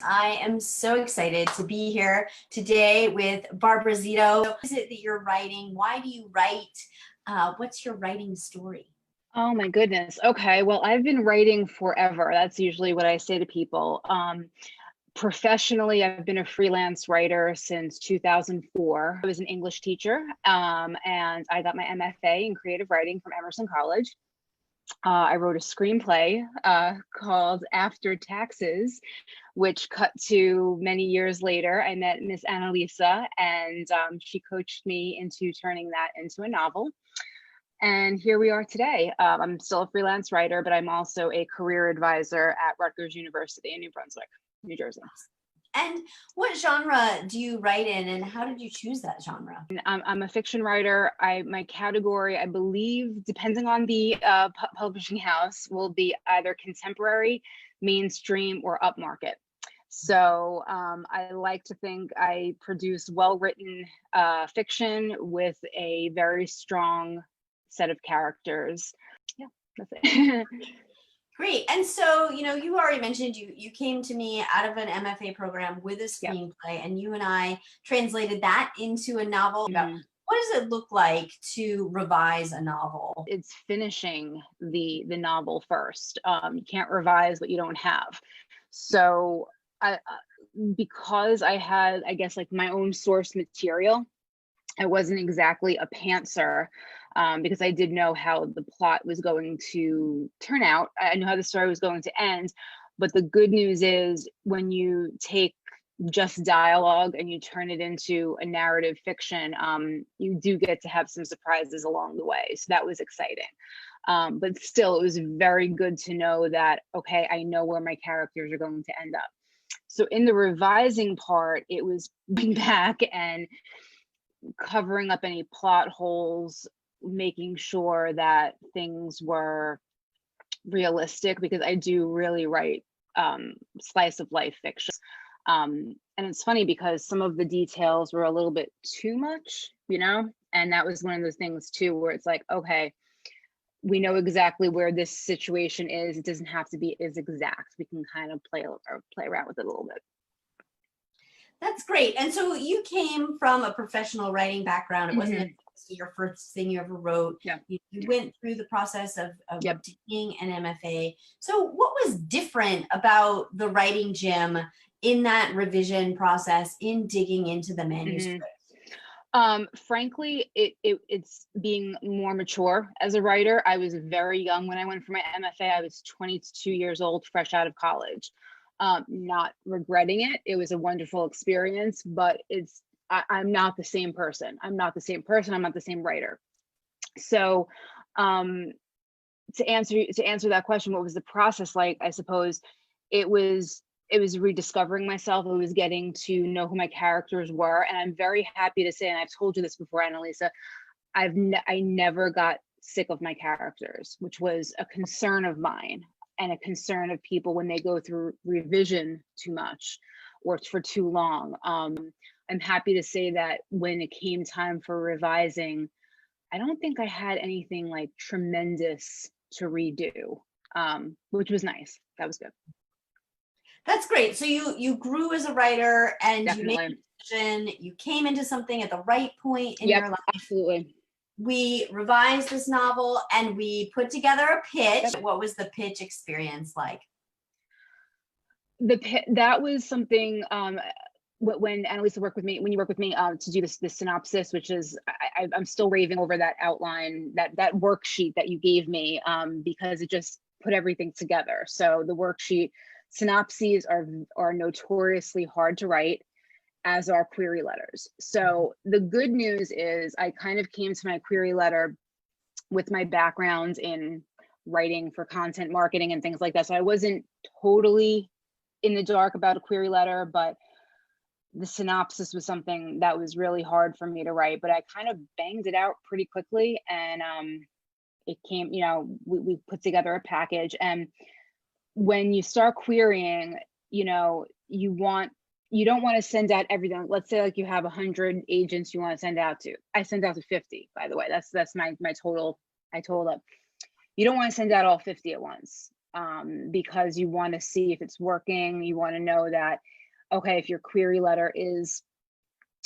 I am so excited to be here today with Barbara Zito. What is it that you're writing? Why do you write? What's your writing story? Oh my goodness. Okay. Well, I've been writing forever. That's usually what I say to people. Professionally, I've been a freelance writer since 2004. I was an English teacher, and I got my MFA in creative writing from Emerson College. I wrote a screenplay called After Taxes, which cut to many years later. I met Miss Annalisa, and she coached me into turning that into a novel. And here we are today. I'm still a freelance writer, but I'm also a career advisor at Rutgers University in New Brunswick, New Jersey. And what genre do you write in, and how did you choose that genre? I'm a fiction writer. My category, I believe, depending on the publishing house, will be either contemporary, mainstream, or upmarket. So I like to think I produce well-written fiction with a very strong set of characters. Yeah, that's it. Great. And so, you already mentioned you came to me out of an MFA program with a screenplay, and you and I translated that into a novel. About what does it look like to revise a novel? It's finishing the novel first. You can't revise what you don't have. So because I had, I guess, like my own source material, I wasn't exactly a pantser, because I did know how the plot was going to turn out. I knew how the story was going to end. But the good news is when you take just dialogue and you turn it into a narrative fiction, you do get to have some surprises along the way. So that was exciting. But still, it was very good to know that, okay, I know where my characters are going to end up. So in the revising part, it was going back and covering up any plot holes, making sure that things were realistic, because I do really write slice of life fiction. And it's funny because some of the details were a little bit too much, and that was one of those things too, where it's like, okay, we know exactly where this situation is. It doesn't have to be as exact. We can kind of play around with it a little bit. That's great. And so you came from a professional writing background. It wasn't your first thing you ever wrote. Yeah. You went through the process of obtaining an MFA. So what was different about the writing gym in that revision process, in digging into the manuscript? Frankly, it's being more mature as a writer. I was very young when I went for my MFA. I was 22 years old, fresh out of college. Not regretting it. It was a wonderful experience, but I'm not the same person. I'm not the same person. I'm not the same writer. So to answer that question, what was the process like? I suppose it was rediscovering myself. It was getting to know who my characters were. And I'm very happy to say, and I've told you this before, Annalisa, I never got sick of my characters, which was a concern of mine and a concern of people when they go through revision too much or for too long. I'm happy to say that when it came time for revising, I don't think I had anything like tremendous to redo, which was nice. That was good. That's great. So you grew as a writer, and Definitely. you made a decision. You came into something at the right point in your life. Absolutely. We revised this novel and we put together a pitch. What was the pitch experience like? That was something, when Annalisa worked with me, when you work with me to do this synopsis, which is, I'm still raving over that outline, that worksheet that you gave me, because it just put everything together. So the worksheet, synopses are notoriously hard to write, as are query letters. So the good news is I kind of came to my query letter with my background in writing for content marketing and things like that. So I wasn't totally in the dark about a query letter, but the synopsis was something that was really hard for me to write, but I kind of banged it out pretty quickly. And it came, we put together a package. And when you start querying, you don't want to send out everything. Let's say like you have 100 agents you want to send out to. I send out to 50, by the way. That's my total. I told them, you don't want to send out all 50 at once. because you want to see if it's working. You want to know that, okay, if your query letter is,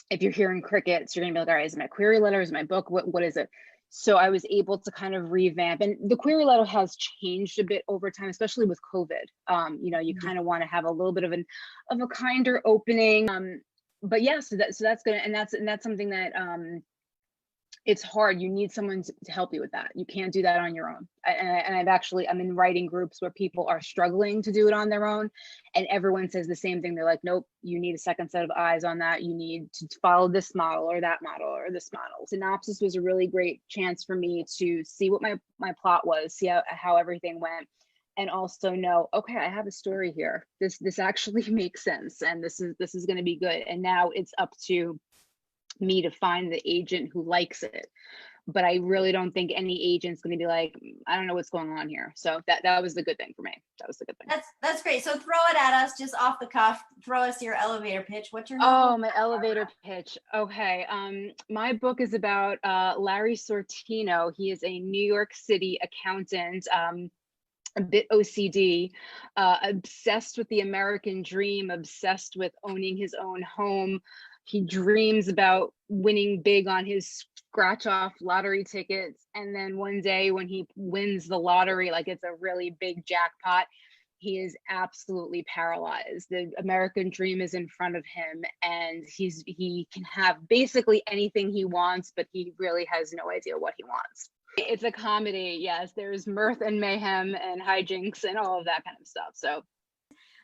if you're hearing crickets, you're gonna be like, all right, is it my query letter? Is it my book? What is it? So I was able to kind of revamp, and the query letter has changed a bit over time, especially with COVID. You know, you kind of want to have a little bit of a kinder opening. But yeah, so that's good, and that's something that it's hard. You need someone to help you with that. You can't do that on your own. And I'm in writing groups where people are struggling to do it on their own, and everyone says the same thing. They're like, nope, you need a second set of eyes on that. You need to follow this model or that model or this model. Synopsis was a really great chance for me to see what my plot was, see how everything went, and also know, okay, I have a story here. This actually makes sense, and this is going to be good. And now it's up to me to find the agent who likes it. But I really don't think any agent's going to be like, I don't know what's going on here. So that was the good thing for me. That was the good thing. That's great. So throw it at us just off the cuff. Throw us your elevator pitch. What's your Oh, my elevator pitch. Okay. My book is about Larry Sortino. He is a New York City accountant, a bit OCD, obsessed with the American dream, obsessed with owning his own home. He dreams about winning big on his scratch off lottery tickets. And then one day when he wins the lottery, like it's a really big jackpot, he is absolutely paralyzed. The American dream is in front of him, and he can have basically anything he wants, but he really has no idea what he wants. It's a comedy. Yes, there's mirth and mayhem and hijinks and all of that kind of stuff.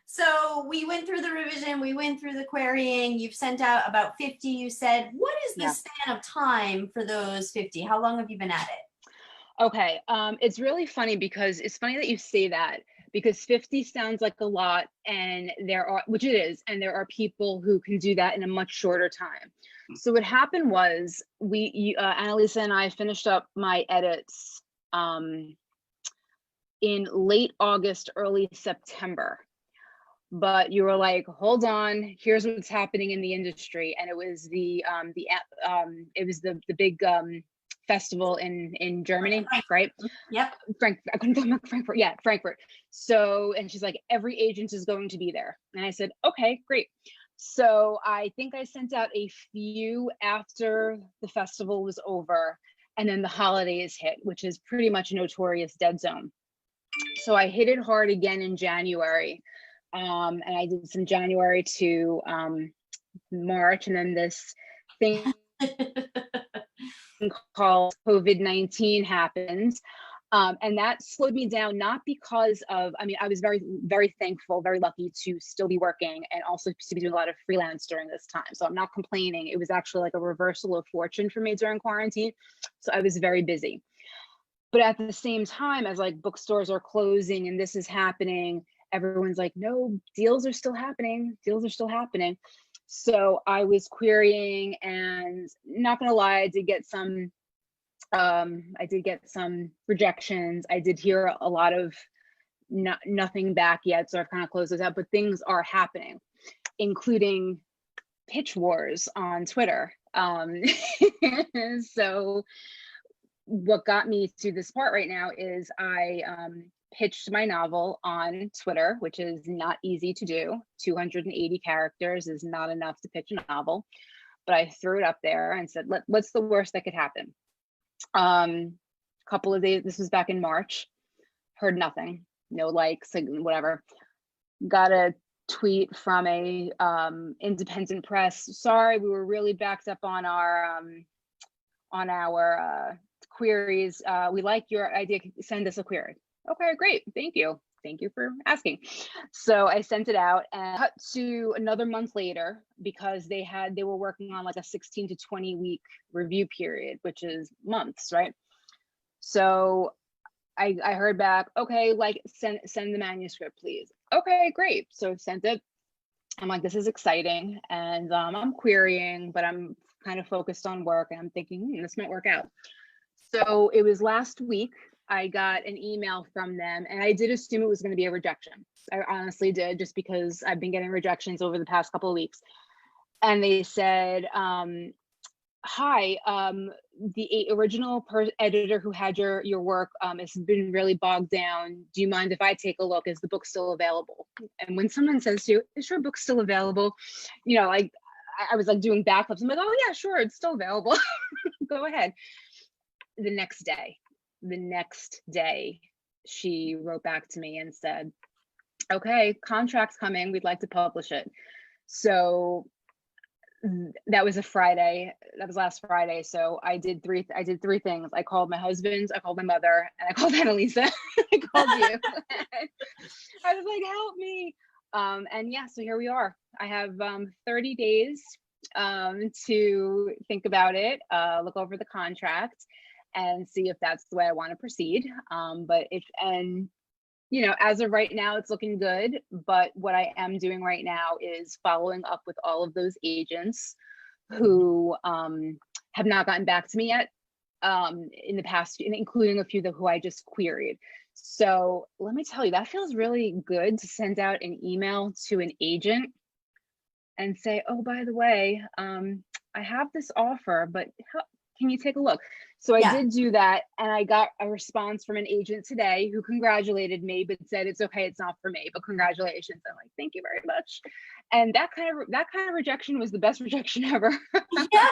So we went through the revision, we went through the querying, you've sent out about 50, you said. What is the span of time for those 50? How long have you been at it? Okay, it's really funny because it's funny that you say that, because 50 sounds like a lot, and which it is, and there are people who can do that in a much shorter time. So what happened was Annalisa and I finished up my edits in late August, early September. But you were like, hold on, here's what's happening in the industry. And it was the big festival in Germany, right? Yep. I couldn't tell Frankfurt. Yeah, Frankfurt. So, and she's like, every agent is going to be there. And I said, okay, great. So I think I sent out a few after the festival was over, and then the holidays hit, which is pretty much a notorious dead zone. So I hit it hard again in January. And I did some January to March, and then this thing called COVID-19 happens. And that slowed me down, not because of, I was very, very thankful, very lucky to still be working, and also to be doing a lot of freelance during this time. So I'm not complaining. It was actually like a reversal of fortune for me during quarantine. So I was very busy. But at the same time, as like bookstores are closing and this is happening, everyone's like, no, deals are still happening. Deals are still happening. So I was querying, and not gonna lie, I did get some rejections. I did hear a lot of nothing back yet. So I've kind of closed those out, but things are happening, including pitch wars on Twitter. So what got me to this part right now is I pitched my novel on Twitter, which is not easy to do. 280 characters is not enough to pitch a novel, but I threw it up there and said, what's the worst that could happen? Couple of days, this was back in March, heard nothing, no likes, whatever. Got a tweet from a independent press. Sorry, we were really backed up on our queries. We like your idea. Send us a query. Okay, great. Thank you. Thank you for asking. So I sent it out, and cut to another month later, because they were working on like a 16 to 20 week review period, which is months, right? So I heard back, okay, like send the manuscript, please. Okay, great. So sent it. I'm like, this is exciting. And I'm querying, but I'm kind of focused on work, and I'm thinking, this might work out. So it was last week, I got an email from them, and I did assume it was going to be a rejection. I honestly did, just because I've been getting rejections over the past couple of weeks. And they said, hi, the original editor who had your work has been really bogged down. Do you mind if I take a look? Is the book still available? And when someone says to you, is your book still available? You know, like I was like doing backflips. I'm like, oh yeah, sure, it's still available. Go ahead. The next day, she wrote back to me and said, okay, contract's coming, we'd like to publish it. So that was a Friday. That was last Friday. So I did three things. I called my husband, I called my mother, and I called Annalisa. I called you. I was like, help me. And yeah, so here we are. I have 30 days to think about it, look over the contract, and see if that's the way I want to proceed. But you know, as of right now, it's looking good. But what I am doing right now is following up with all of those agents who have not gotten back to me yet in the past, including a few who I just queried. So let me tell you, that feels really good to send out an email to an agent and say, oh, by the way, I have this offer, but can you take a look? So I did do that, and I got a response from an agent today who congratulated me, but said it's okay, it's not for me, but congratulations. I'm like, thank you very much. And that kind of rejection was the best rejection ever. Yeah,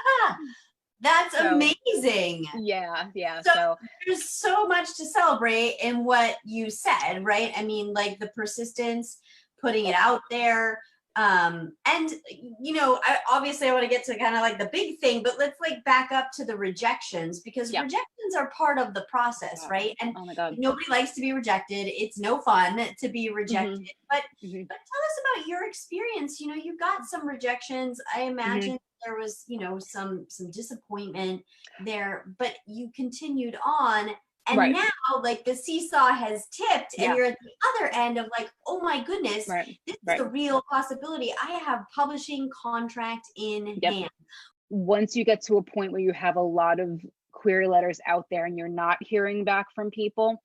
that's amazing. Yeah. So there's so much to celebrate in what you said, right? I mean, like the persistence, putting it out there. And you know, obviously I want to get to kind of like the big thing, but let's like back up to the rejections, because rejections are part of the process, right? And oh my God, nobody likes to be rejected. It's no fun to be rejected. But tell us about your experience. You know, you got some rejections. I imagine there was, you know, some disappointment there, but you continued on. And now, like, the seesaw has tipped, and you're at the other end of like, oh my goodness, this is a real possibility. I have publishing contract in hand. Once you get to a point where you have a lot of query letters out there and you're not hearing back from people,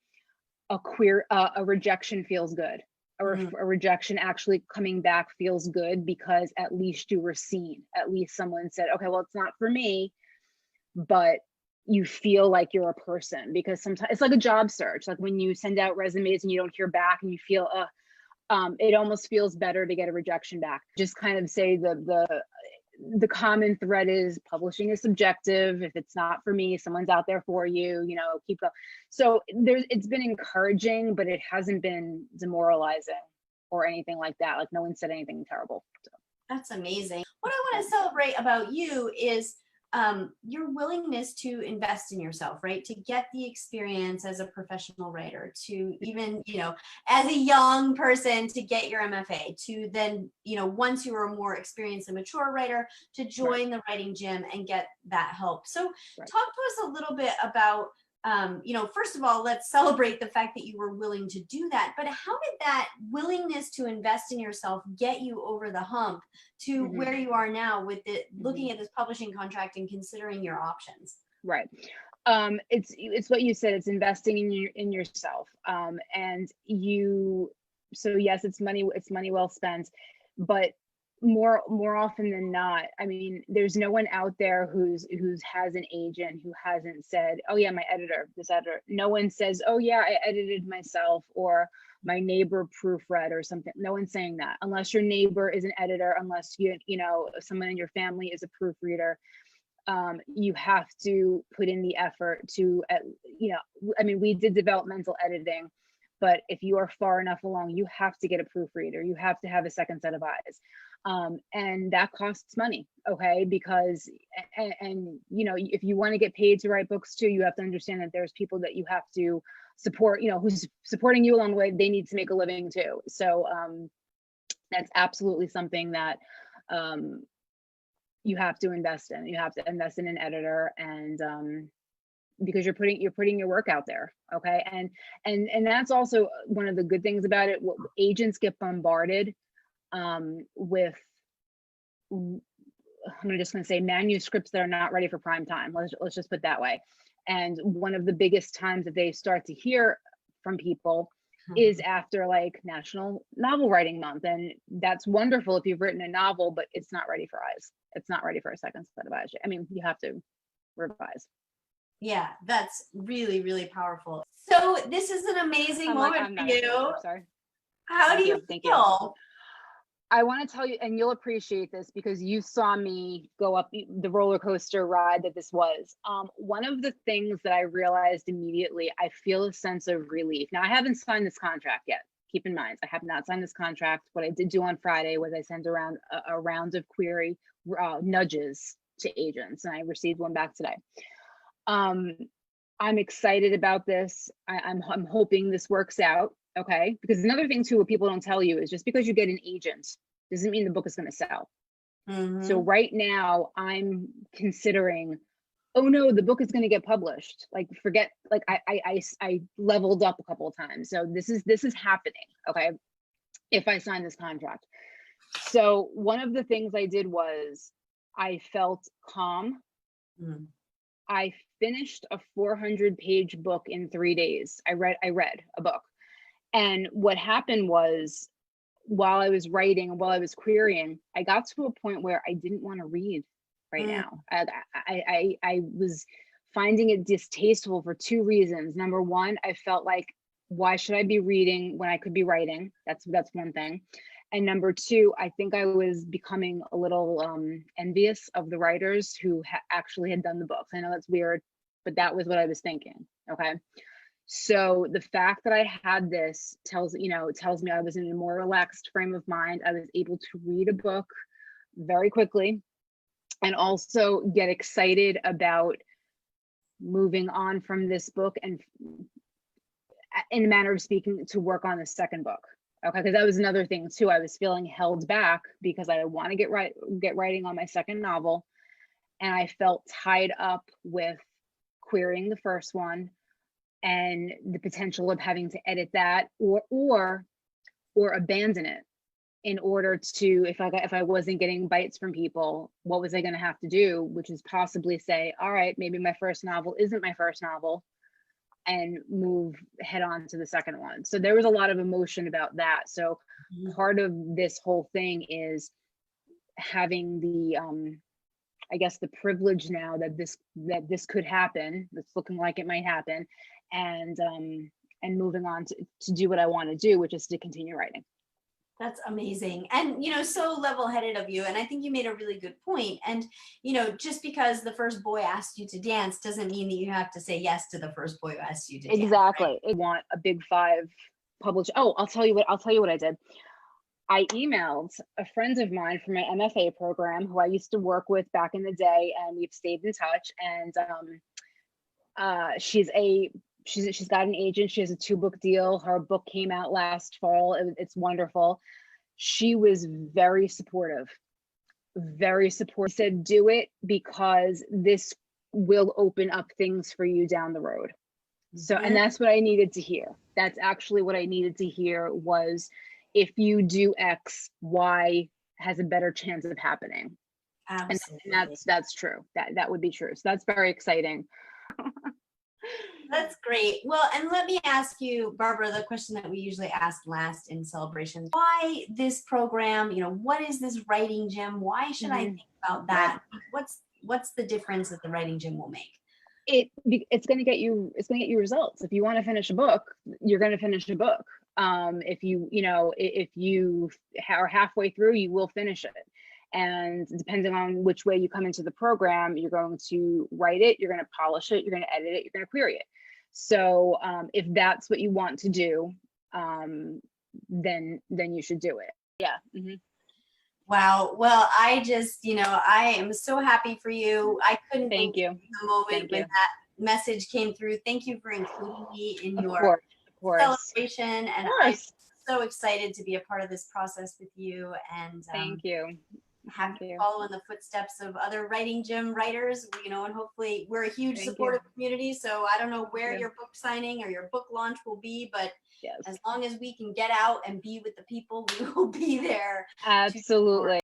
a rejection feels good. Or a rejection actually coming back feels good, because at least you were seen. At least someone said, okay, well, it's not for me, but you feel like you're a person. Because sometimes it's like a job search, like when you send out resumes and you don't hear back and you feel it almost feels better to get a rejection back. Just kind of say the common thread is publishing is subjective. If it's not for me, someone's out there for you, you know, keep going. So it's been encouraging, but it hasn't been demoralizing or anything like that. Like no one said anything terrible. So. That's amazing. What I want to celebrate about you is your willingness to invest in yourself, right? To get the experience as a professional writer, to even, you know, as a young person, to get your MFA, to then, you know, once you were a more experienced and mature writer, to join the writing gym and get that help. So talk to us a little bit about, you know, first of all, let's celebrate the fact that you were willing to do that. But how did that willingness to invest in yourself get you over the hump to where you are now with it, looking at this publishing contract and considering your options? Right. It's what you said. It's investing in yourself. And so yes, it's money well spent, but more often than not, I mean, there's no one out there who's has an agent who hasn't said, oh yeah, my editor, this editor. No one says, oh yeah, I edited myself, or my neighbor proofread or something. No one's saying that, unless your neighbor is an editor, unless you know, someone in your family is a proofreader. You have to put in the effort to, you know, I mean, we did developmental editing, but if you are far enough along, you have to get a proofreader. You have to have a second set of eyes. And that costs money, okay? Because, and you know, if you want to get paid to write books too, you have to understand that there's people that you have to support, you know, who's supporting you along the way. They need to make a living too. So that's absolutely something that you have to invest in. You have to invest in an editor, and because you're putting your work out there, okay? And that's also one of the good things about it. Agents get bombarded with, I'm just going to say, manuscripts that are not ready for prime time. Let's just put it that way. And one of the biggest times that they start to hear from people is after like National Novel Writing Month. And that's wonderful if you've written a novel, but it's not ready for eyes. It's not ready for a second set of eyes. I mean, you have to revise. Yeah, that's really, really powerful. So this is an amazing moment for you. Sorry. How do you feel? I want to tell you, and you'll appreciate this because you saw me go up the roller coaster ride that this was. One of the things that I realized immediately, I feel a sense of relief. Now, I haven't signed this contract yet. Keep in mind, I have not signed this contract. What I did do on Friday was I sent around a round of query nudges to agents, and I received one back today. I'm excited about this. I'm hoping this works out. Okay, because another thing too, what people don't tell you is just because you get an agent doesn't mean the book is going to sell. So right now I'm considering, oh no, the book is going to get published. Like forget, like I leveled up a couple of times. So this is happening. Okay, if I sign this contract. So one of the things I did was I felt calm. I finished a 400-page book in 3 days. I read a book. And what happened was, while I was writing and while I was querying, I got to a point where I didn't want to read right now. I was finding it distasteful for two reasons. Number one, I felt like, why should I be reading when I could be writing? That's one thing. And number two, I think I was becoming a little envious of the writers who actually had done the books. I know that's weird, but that was what I was thinking. Okay. So the fact that I had this tells me I was in a more relaxed frame of mind. I was able to read a book very quickly and also get excited about moving on from this book and, in a manner of speaking, to work on the second book. Okay, because that was another thing too. I was feeling held back because I want to get writing on my second novel, and I felt tied up with querying the first one and the potential of having to edit that or abandon it in order to, if I wasn't getting bites from people, what was I going to have to do? Which is possibly say, all right, maybe my first novel isn't my first novel, and move head on to the second one. So there was a lot of emotion about that. So part of this whole thing is having the I guess the privilege now that this could happen. It's looking like it might happen, and moving on to do what I want to do, which is to continue writing. That's amazing. And, so level-headed of you. And I think you made a really good point. And, just because the first boy asked you to dance doesn't mean that you have to say yes to the first boy who asked you to dance. Exactly. Right? I want a big five published. Oh, I'll tell you what I did. I emailed a friend of mine from my MFA program who I used to work with back in the day, and we've stayed in touch. And she's got an agent. She has a 2-book deal. Her book came out last fall. It's wonderful. She was very supportive, very supportive. She said, do it because this will open up things for you down the road. So, and that's what I needed to hear. That's actually what I needed to hear was, if you do X, Y has a better chance of happening. Absolutely. And that's true. That would be true. So that's very exciting. That's great. Well, and let me ask you, Barbara, the question that we usually ask last in celebrations. Why this program? What is this writing gym? Why should I think about that? What's the difference that the writing gym will make? It's going to get you results. If you want to finish a book, you're going to finish a book. If you are halfway through, you will finish it. And depending on which way you come into the program, you're going to write it, you're going to polish it, you're going to edit it, you're going to query it. So if that's what you want to do, then you should do it. Yeah. Wow. Well, I just, I am so happy for you. I couldn't thank you the moment when that message came through. Thank you for including me in your celebration. And I'm so excited to be a part of this process with you. And thank you. Have to follow in the footsteps of other writing gym writers, and hopefully we're a huge supportive community. So I don't know where your book signing or your book launch will be, but as long as we can get out and be with the people, we will be there. Absolutely.